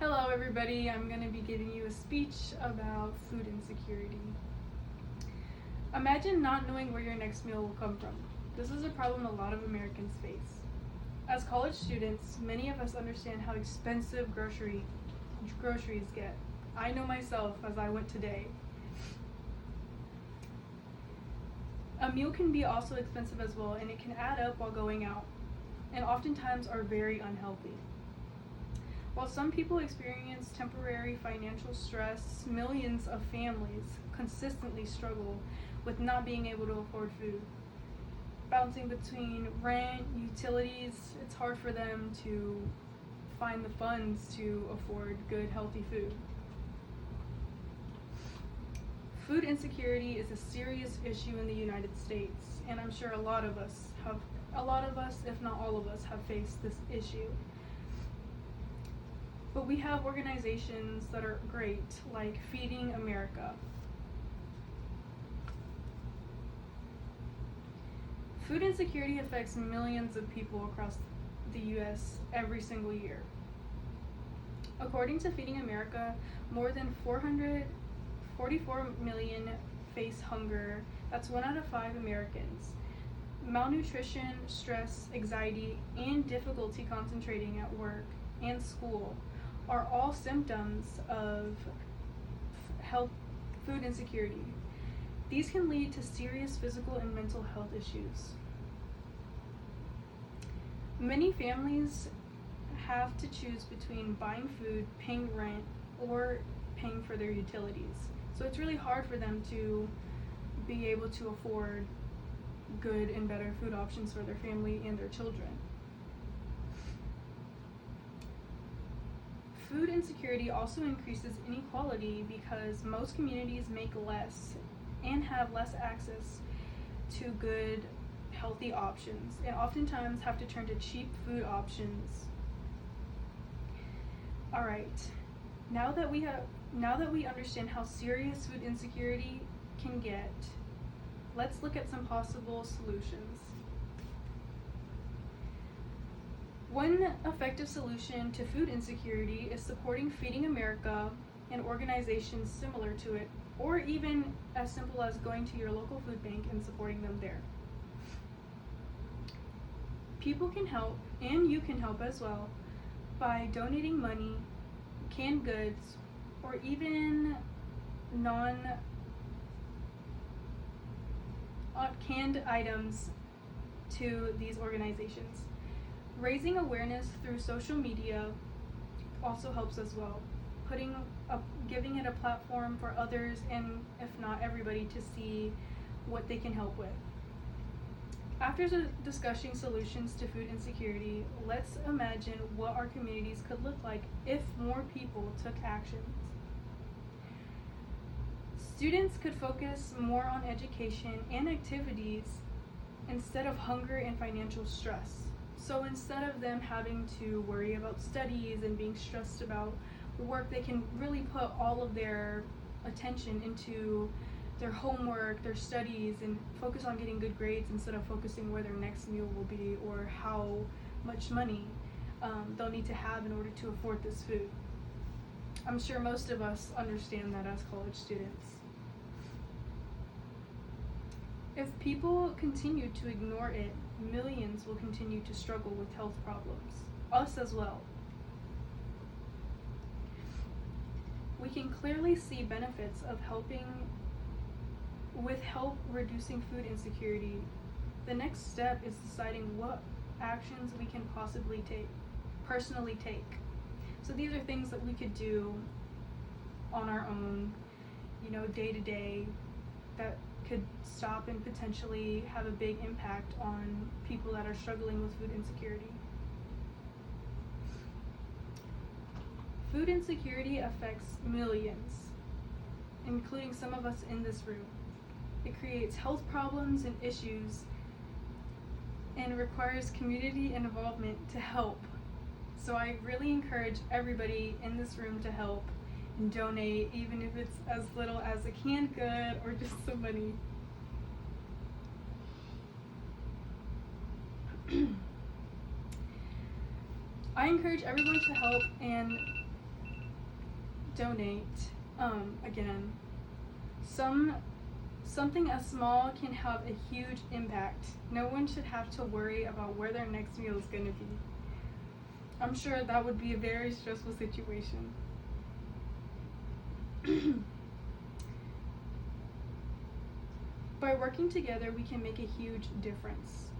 Hello everybody, I'm going to be giving you a speech about food insecurity. Imagine not knowing where your next meal will come from. This is a problem a lot of Americans face. As college students, many of us understand how expensive groceries get. I know myself as I went today. A meal can be also expensive as well, and it can add up while going out, and oftentimes are very unhealthy. While some people experience temporary financial stress, millions of families consistently struggle with not being able to afford food. Bouncing between rent, utilities, it's hard for them to find the funds to afford good, healthy food. Food insecurity is a serious issue in the United States, and I'm sure a lot of us, if not all of us, have faced this issue. But we have organizations that are great, like Feeding America. Food insecurity affects millions of people across the U.S. every single year. According to Feeding America, more than 444 million face hunger. That's 1 out of 5 Americans. Malnutrition, stress, anxiety, and difficulty concentrating at work and school are all symptoms of food insecurity. These can lead to serious physical and mental health issues. Many families have to choose between buying food, paying rent, or paying for their utilities. So it's really hard for them to be able to afford good and better food options for their family and their children. Food insecurity also increases inequality because most communities make less and have less access to good, healthy options, and oftentimes have to turn to cheap food options. All right, now that we understand how serious food insecurity can get, let's look at some possible solutions. One effective solution to food insecurity is supporting Feeding America and organizations similar to it, or even as simple as going to your local food bank and supporting them there. People can help, and you can help as well, by donating money, canned goods, or even canned items to these organizations. Raising awareness through social media also helps as well, giving it a platform for others, and if not everybody, to see what they can help with. After discussing solutions to food insecurity, let's imagine what our communities could look like if more people took actions. Students could focus more on education and activities instead of hunger and financial stress. So instead of them having to worry about studies and being stressed about work, they can really put all of their attention into their homework, their studies, and focus on getting good grades instead of focusing where their next meal will be or how much money they'll need to have in order to afford this food. I'm sure most of us understand that as college students. If people continue to ignore it, millions will continue to struggle with health problems, us as well. We can clearly see benefits of reducing food insecurity. The next step is deciding what actions we can personally take. So these are things that we could do on our own, day to day, that could stop and potentially have a big impact on people that are struggling with food insecurity. Food insecurity affects millions, including some of us in this room. It creates health problems and issues and requires community involvement to help. So I really encourage everybody in this room to help and donate, even if it's as little as a canned good or just some money. I encourage everyone to help and donate. Again, something as small can have a huge impact. No one should have to worry about where their next meal is going to be. I'm sure that would be a very stressful situation. By working together, we can make a huge difference.